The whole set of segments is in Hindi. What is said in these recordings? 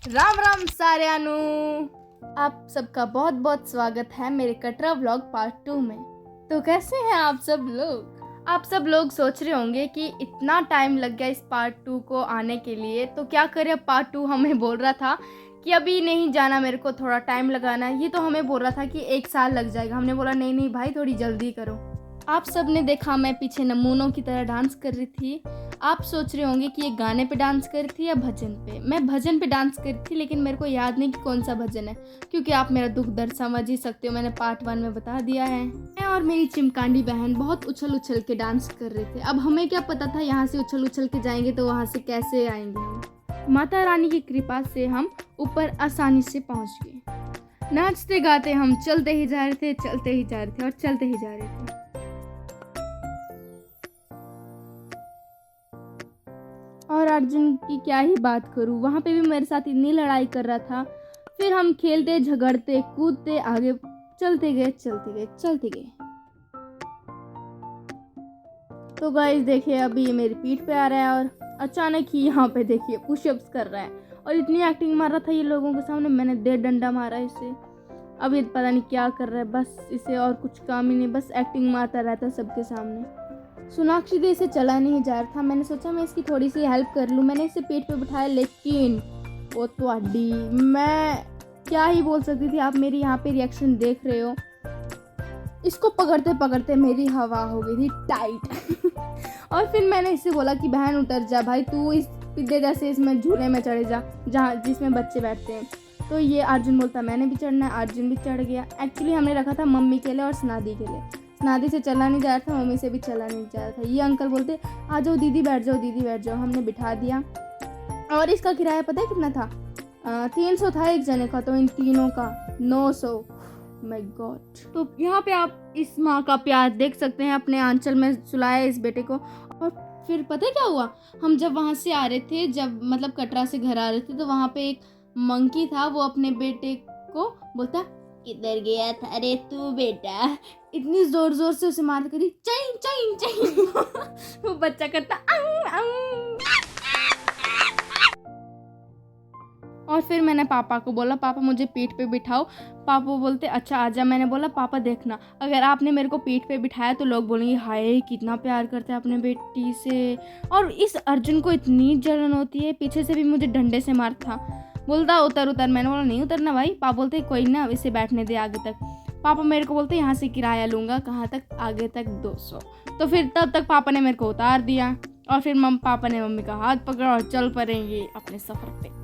राम राम साਰਿਆਂ आप सबका बहुत बहुत स्वागत है मेरे कटरा व्लॉग पार्ट 2 में। तो कैसे हैं आप सब लोग? आप सब लोग सोच रहे होंगे कि इतना टाइम लग गया इस पार्ट 2 को आने के लिए, तो क्या करें। पार्ट 2 हमें बोल रहा था कि अभी नहीं जाना, मेरे को थोड़ा टाइम लगाना है। ये तो हमें बोल रहा था कि 1 साल लग जाएगा। हमने बोला नहीं नहीं भाई, थोड़ी जल्दी करो। आप सब ने देखा मैं पीछे नमूनों की तरह डांस कर रही थी। आप सोच रहे होंगे कि ये गाने पे डांस कर रही थी या भजन पे। मैं भजन पे डांस कर रही थी, लेकिन मेरे को याद नहीं कि कौन सा भजन है, क्योंकि आप मेरा दुख दर्द समझ ही सकते हो, मैंने पार्ट 1 में बता दिया है। मैं और मेरी चिमकांडी बहन बहुत उछल उछल के डांस कर रहे थे। अब हमें क्या पता था यहाँ से उछल उछल के जाएंगे तो वहाँ से कैसे आएंगे हम। माता रानी की कृपा से हम ऊपर आसानी से पहुँच गए। नाचते गाते हम चलते ही जा रहे थे, चलते ही जा रहे थे और चलते ही जा रहे थे। और अर्जुन की क्या ही बात करूं, वहाँ पे भी मेरे साथ इतनी लड़ाई कर रहा था। फिर हम खेलते झगड़ते कूदते आगे चलते गए चलते गए चलते गए। तो गाइस देखिए, अभी ये मेरी पीठ पे आ रहा है और अचानक ही यहाँ पे देखिए पुशअप्स कर रहा है और इतनी एक्टिंग मार रहा था ये लोगों के सामने। मैंने 1.5 डंडा मारा इसे। अब ये पता नहीं क्या कर रहा है, बस इसे और कुछ काम ही नहीं, बस एक्टिंग मारता रहता है सबके सामने। सोनाक्षी दे से चला नहीं जा रहा था। मैंने सोचा मैं इसकी थोड़ी सी हेल्प कर लूँ। मैंने इसे पेट पे बिठाया, लेकिन वो तो अड्डी, मैं क्या ही बोल सकती थी। आप मेरी यहाँ पे रिएक्शन देख रहे हो। इसको पकड़ते पकड़ते मेरी हवा हो गई थी टाइट। और फिर मैंने इससे बोला कि बहन उतर जा भाई, तू इस पिद्दे जैसे इसमें झूले में चढ़े जा जहाँ जिसमें बच्चे बैठते हैं। तो ये अर्जुन बोलता मैंने भी चढ़ना है। अर्जुन भी चढ़ गया। एक्चुअली हमने रखा था मम्मी के लिए और स्नादी के लिए। नादी से चला नहीं जा रहा था, मम्मी से भी चला नहीं जा रहा था। ये अंकल बोलते आ जाओ दीदी बैठ जाओ, दीदी बैठ जाओ। हमने बिठा दिया। और इसका किराया पता है कितना था? 300 था एक जने का, तो इन तीनों का 900। My God. तो यहाँ पे आप इस माँ का प्यार देख सकते हैं। अपने आंचल में सुलाया इस बेटे को। और फिर पता है क्या हुआ? हम जब वहाँ से आ रहे थे, जब मतलब कटरा से घर आ रहे थे, तो वहाँ पे एक मंकी था। वो अपने बेटे को बोलता किधर गया था रे तू बेटा, इतनी जोर जोर से उसे मार करी चाइन चाइन चाइन। वो बच्चा करता अंग अंग। और फिर मैंने पापा को बोला पापा मुझे पीठ पे बिठाओ। पापा बोलते अच्छा आजा। मैंने बोला पापा देखना, अगर आपने मेरे को पीठ पे बिठाया तो लोग बोलेंगे हाय कितना प्यार करते हैं अपने बेटी से। और इस अर्जुन को इतनी जलन होती है, पीछे से भी मुझे डंडे से मारता। बोलता उतर उतर। मैंने बोला नहीं उतरना भाई। पापा बोलते कोई ना, इसे बैठने दे आगे तक। पापा मेरे को बोलते यहाँ से किराया लूँगा, कहाँ तक? आगे तक 200। तो फिर तब तक पापा ने मेरे को उतार दिया और फिर पापा ने मम्मी का हाथ पकड़ा और चल पड़ेंगे अपने सफ़र पे।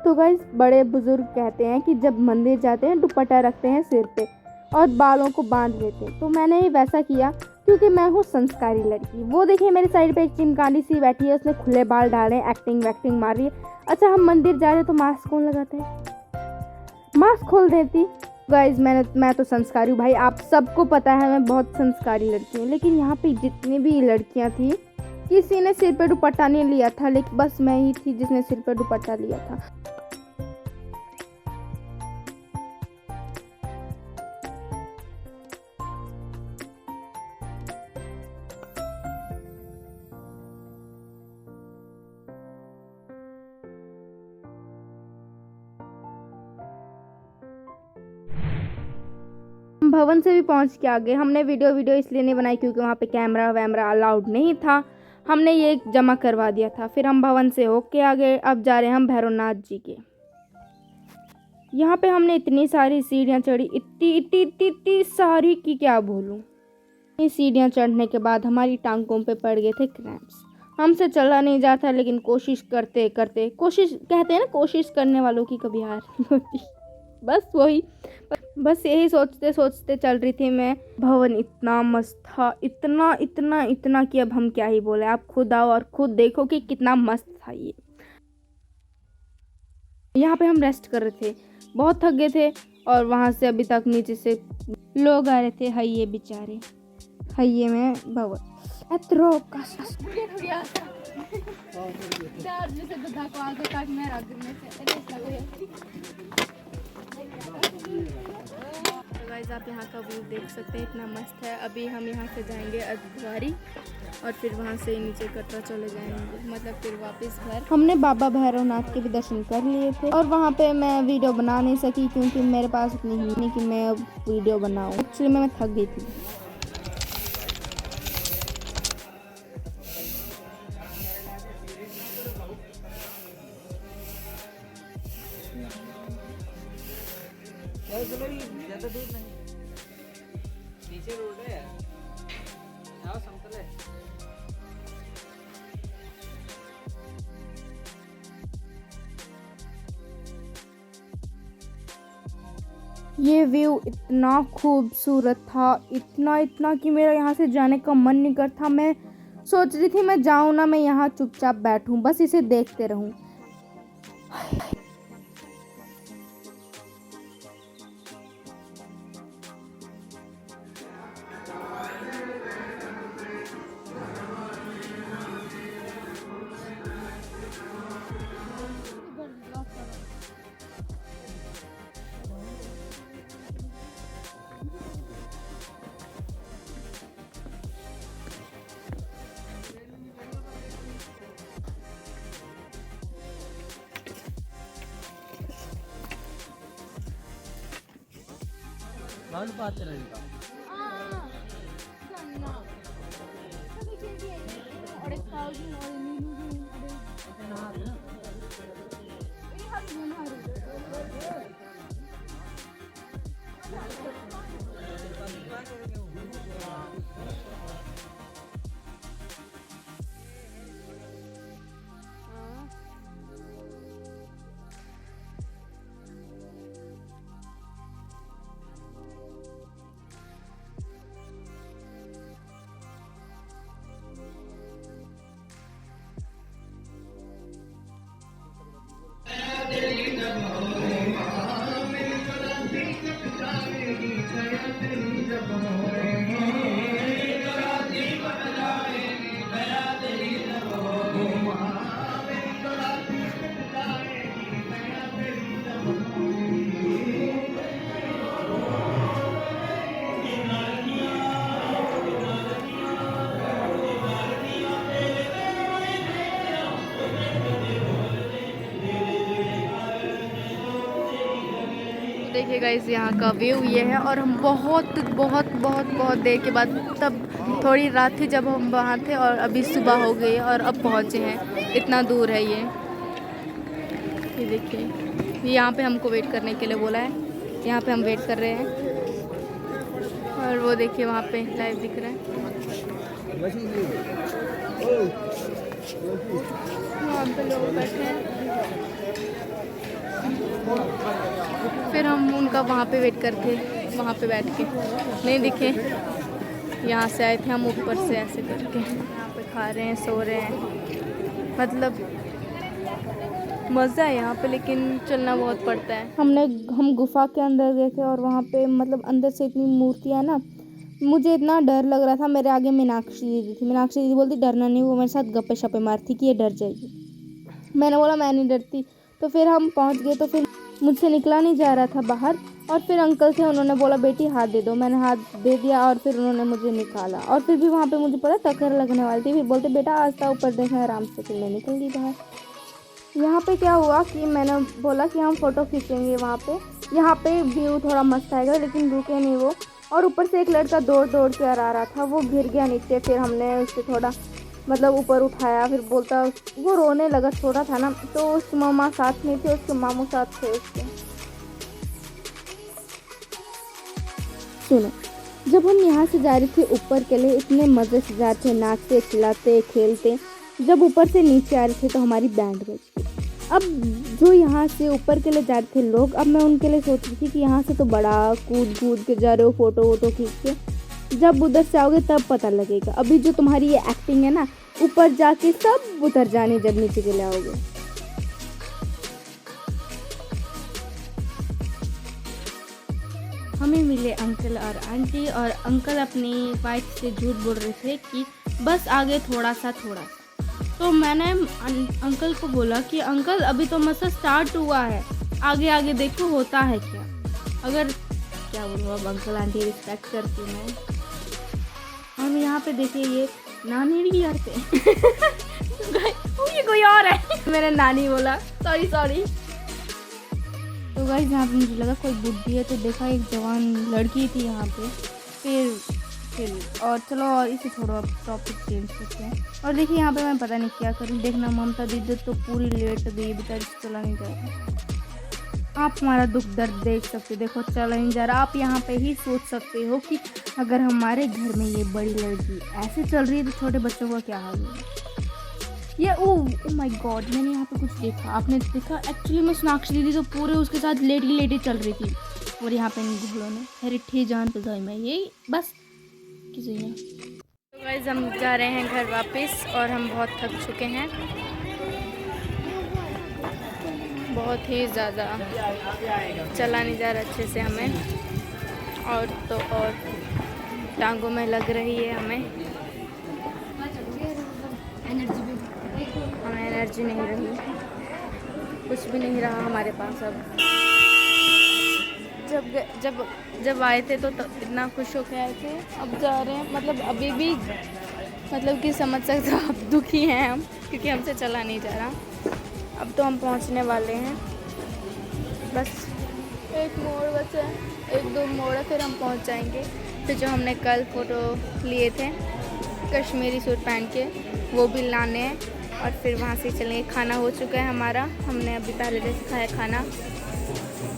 तो गाइस बड़े बुजुर्ग कहते हैं कि जब मंदिर जाते हैं दुपट्टा रखते हैं सिर पे और बालों को बांध लेते हैं। तो मैंने ही वैसा किया क्योंकि मैं हूँ संस्कारी लड़की। वो देखिए मेरे साइड पे एक चिमकांडी सी बैठी है, उसने खुले बाल डाले, एक्टिंग वैक्टिंग मार रही है। अच्छा हम मंदिर जा रहे हैं तो मास्क कौन लगाता है? मास्क खोल देती। गाइस मैं तो संस्कारी हूँ भाई, आप सबको पता है मैं बहुत संस्कारी लड़की हूँ। लेकिन यहाँ पे जितनी भी लड़कियाँ थी, किसी ने सिर पे दुपट्टा नहीं लिया था, लेकिन बस मैं ही थी जिसने सिर पे दुपट्टा लिया था। भवन से भी पहुंच के आ गए। हमने वीडियो इसलिए नहीं बनाई क्योंकि वहाँ पे कैमरा वैमरा अलाउड नहीं था। हमने ये जमा करवा दिया था। फिर हम भवन से होके आ गए। अब जा रहे हैं हम भैरवनाथ जी के। यहाँ पे हमने इतनी सारी सीढ़ियाँ चढ़ी, इतनी सारी की क्या बोलूँ। ये सीढ़ियाँ चढ़ने के बाद हमारी टांगों पे पड़ गए थे क्रैम्प्स। हमसे चला नहीं जाता, लेकिन कोशिश करते करते, कोशिश कहते हैं ना, कोशिश करने वालों की कभी हार नहीं होती। बस वही, बस यही सोचते सोचते चल रही थी मैं। भवन इतना मस्त था, इतना इतना इतना कि अब हम क्या ही बोले। आप खुद आओ और खुद देखो कि कितना मस्त था ये। यहाँ पे हम रेस्ट कर रहे थे, बहुत थक गए थे, और वहाँ से अभी तक नीचे से लोग आ रहे थे। हइये बेचारे, हइये में भवन गाइस, आप यहाँ का व्यू देख सकते हैं, इतना मस्त है। अभी हम यहाँ से जाएंगे अजवारी, और फिर वहाँ से नीचे कटरा चले जाएंगे, मतलब फिर वापस घर। हमने बाबा भैरवनाथ के भी दर्शन कर लिए थे, और वहाँ पे मैं वीडियो बना नहीं सकी क्योंकि मेरे पास इतनी ही नहीं कि मैं अब वीडियो बनाऊँ। एक्चुअली मैं थक गई थी। ज़्यादा दूर नहीं, नीचे रोड है, आओ समतल है। ये व्यू इतना खूबसूरत था, इतना इतना कि मेरा यहाँ से जाने का मन नहीं करता। मैं सोच रही थी मैं जाऊँ ना, मैं यहाँ चुपचाप बैठूँ, बस इसे देखते रहूँ। వాళ్ళు పాత్ర ఇంకా देखिए गाइस, यहाँ का व्यू ये है, और हम बहुत बहुत बहुत बहुत देर के बाद, तब थोड़ी रात थी जब हम वहाँ थे, और अभी सुबह हो गई और अब पहुँचे हैं। इतना दूर है ये देखिए। यहाँ पे हमको वेट करने के लिए बोला है, यहाँ पे हम वेट कर रहे हैं। और वो देखिए वहाँ पे लाइव दिख रहा है, वहाँ पे लोग बैठे हैं। फिर हम उनका वहाँ पे वेट करके, वहाँ पे बैठ के नहीं दिखे। यहाँ से आए थे हम ऊपर से ऐसे करके, यहाँ पे खा रहे हैं, सो रहे हैं। मतलब मज़ा है यहाँ पे, लेकिन चलना बहुत पड़ता है। हम गुफा के अंदर गए थे, और वहाँ पे मतलब अंदर से इतनी मूर्तियाँ है ना, मुझे इतना डर लग रहा था। मेरे आगे मीनाक्षी दीदी थी, मीनाक्षी दीदी बोलती डरना नहीं, वो मेरे साथ गप्पे शप्पे मारती कि ये डर जाएगी। मैंने बोला मैं नहीं डरती। तो फिर हम पहुँच गए, तो फिर मुझसे निकला नहीं जा रहा था बाहर, और फिर अंकल थे, उन्होंने बोला बेटी हाथ दे दो। मैंने हाथ दे दिया, और फिर उन्होंने मुझे निकाला, और फिर भी वहाँ पे मुझे पता टक्कर लगने वाली थी। फिर बोलते बेटा आस्ता ऊपर देखना आराम से, फिर मैं निकल गई बाहर। यहाँ पे क्या हुआ कि मैंने बोला कि हम फ़ोटो खींचेंगे वहाँ पे, यहाँ पे व्यू थोड़ा मस्त आएगा, लेकिन रुके नहीं वो। और ऊपर से एक लड़का दौड़ दौड़ के आ रहा था, वो गिर गया नीचे। फिर हमने उससे थोड़ा मतलब ऊपर उठाया, फिर बोलता, वो रोने लगा, छोटा था ना, तो उसकी मामा साथ में थे, उसके मामू साथ थे उसके। सुनो, जब हम यहाँ से जा रहे थे ऊपर के लिए, इतने मज़े से जा रहे थे, नाचते चिल्लाते खेलते, जब ऊपर से नीचे आ रहे थे तो हमारी बैंड बज गई। अब जो यहाँ से ऊपर के लिए जा रहे थे लोग, अब मैं उनके लिए सोच रही थी कि यहाँ से तो बड़ा कूद कूद के जा रहे हो, फोटो वोटो खींच के, जब उधर से आओगे तब पता लगेगा। अभी जो तुम्हारी ये एक्टिंग है ना, ऊपर जाके सब उतर जाने जब नीचे के लिए आओगे। हमें मिले अंकल और आंटी, और अंकल अपनी वाइफ से झूठ बोल रहे थे कि बस आगे थोड़ा सा। तो मैंने अंकल को बोला कि अंकल अभी तो मसा स्टार्ट हुआ है, आगे आगे देखो होता है क्या। अगर क्या बोलूँ, अब अंकल आंटी रिस्पेक्ट करती हूँ मैं। हम यहाँ पे देखिए ये नानी करते ये कोई और है मैंने नानी बोला, सॉरी। तो गाइस यहाँ पे मुझे लगा कोई बुद्धि है, तो देखा एक जवान लड़की थी यहाँ पे। फिर और चलो और इसे छोड़ो, अब टॉपिक चेंज करते हैं। और देखिए यहाँ पे मैं पता नहीं क्या करूँ। देखना ममता दीदी तो पूरी लेट गई, बेचारी चला नहीं जा रहा। आप हमारा दुख दर्द देख सकते, देखो चला नहीं जा रहा। आप यहाँ पे ही सोच सकते हो कि अगर हमारे घर में ये बड़ी लड़की ऐसे चल रही है तो छोटे बच्चों का क्या हाल होगा। ये ओ माय गॉड, मैंने यहाँ पे कुछ देखा, आपने देखा? एक्चुअली में सोनाक्षी दीदी तो पूरे उसके साथ लेटी चल रही थी, और यहाँ पे इन घोड़ों ने हेरिठी जान पे गई मैं ये बस किसी ने। तो गाइस हम जा रहे हैं घर वापस, और हम बहुत थक चुके हैं, बहुत ही ज़्यादा चला नहीं जा रहा अच्छे से हमें, और तो और टांगों में लग रही है हमें एनर्जी नहीं रही, कुछ भी नहीं रहा हमारे पास। अब जब आए थे तो इतना खुश होकर आए थे, अब जा रहे हैं, मतलब अभी भी मतलब कि समझ सकते हो आप, दुखी हैं हम, क्योंकि हमसे चला नहीं जा रहा। अब तो हम पहुंचने वाले हैं, बस एक मोड़ बचा है, 1-2 मोड़ है, फिर हम पहुंच जाएंगे। फिर जो हमने कल फ़ोटो लिए थे कश्मीरी सूट पहन के, वो भी लाने हैं, और फिर वहाँ से चलेंगे। खाना हो चुका है हमारा, हमने अभी पहले जैसे खाया खाना,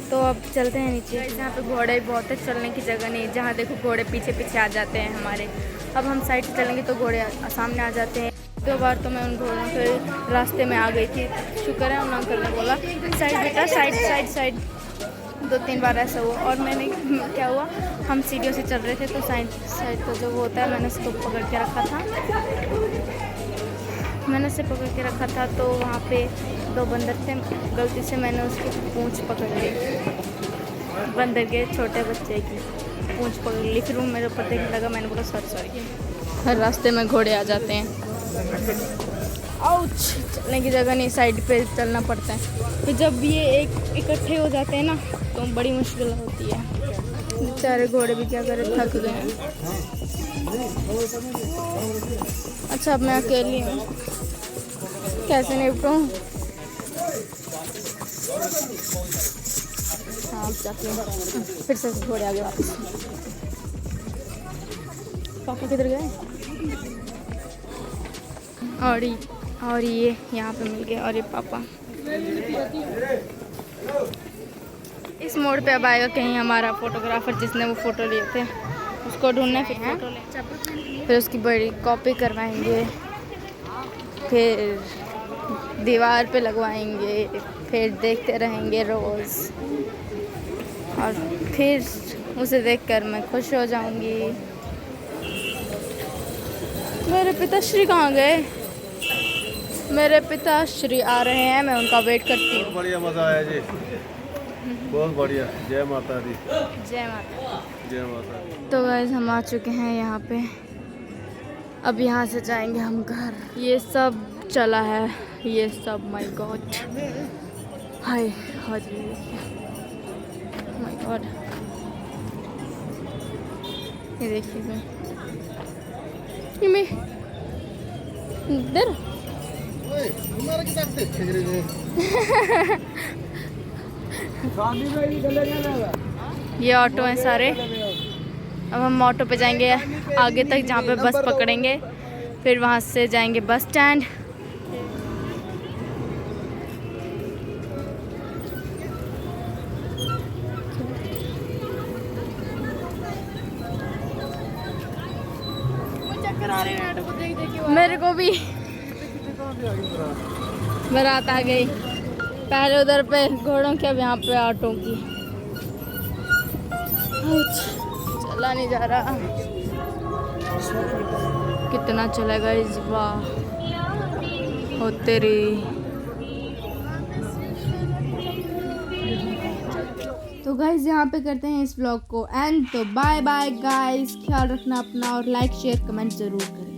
तो अब चलते हैं नीचे। यहाँ पे घोड़े बहुत है, चलने की जगह नहीं, जहाँ देखो घोड़े पीछे पीछे आ जाते हैं हमारे। अब हम साइड से चलेंगे तो घोड़े सामने आ जाते हैं। 2 बार तो मैं उन घोड़ों के रास्ते में आ गई थी, शुक्र है उन अंकल ने बोला साइड बेटा साइड 2-3 बार ऐसा हुआ। और मैंने क्या हुआ, हम सीढ़ियों से चल रहे थे, तो साइड तो जो वो होता है, मैंने उसको पकड़ के रखा था, तो वहाँ पे 2 बंदर थे, गलती से मैंने उसकी पूंछ पकड़ ली, बंदर के छोटे बच्चे की पूंछ पकड़ ली। फिर वो मेरे ऊपर देखने लगा, मैंने बोला सॉरी। हर रास्ते में घोड़े आ जाते हैं, आउच, चलने की जगह नहीं, साइड पे चलना पड़ता है। फिर जब ये इकट्ठे हो जाते हैं ना, तो बड़ी मुश्किल होती है। बेचारे घोड़े भी क्या करें, थक गए हैं। अच्छा अब मैं अकेली हूँ, कैसे निपटूं? हाँ फिर से घोड़े आगे वापस। पापा किधर गए? और ये यहाँ पे मिल गए, और ये पापा। इस मोड़ पे अब आएगा कहीं हमारा फोटोग्राफर जिसने वो फ़ोटो लिए थे, उसको ढूंढने फिर उसकी बड़ी कॉपी करवाएंगे, फिर दीवार पे लगवाएंगे, फिर देखते रहेंगे रोज़, और फिर उसे देखकर मैं खुश हो जाऊंगी। मेरे पिताश्री कहाँ गए? मेरे पिताश्री आ रहे हैं, मैं उनका वेट करती हूँ। बढ़िया मज़ा आया जी, बहुत बढ़िया। जय माता दी। जय माता। जय माता दी। तो गाइस हम आ चुके हैं यहाँ पे, अब यहाँ से जाएंगे हम घर। ये सब चला है, ये सब, my God, hi my God, ये देखिए इधर ये ऑटो हैं सारे। अब हम ऑटो पे जाएंगे आगे तक, जहाँ पे बस पकड़ेंगे, फिर वहाँ से जाएंगे बस स्टैंड। मेरे को भी बारात आ गई। पहले उधर पे घोड़ों की, अब यहाँ पे ऑटो की। चला नहीं जा रहा। कितना चलेगा इस बार, होते रही। तो गाइज यहाँ पे करते हैं इस व्लॉग को एंड। तो बाय बाय गाइज, ख्याल रखना अपना और लाइक शेयर कमेंट ज़रूर करें।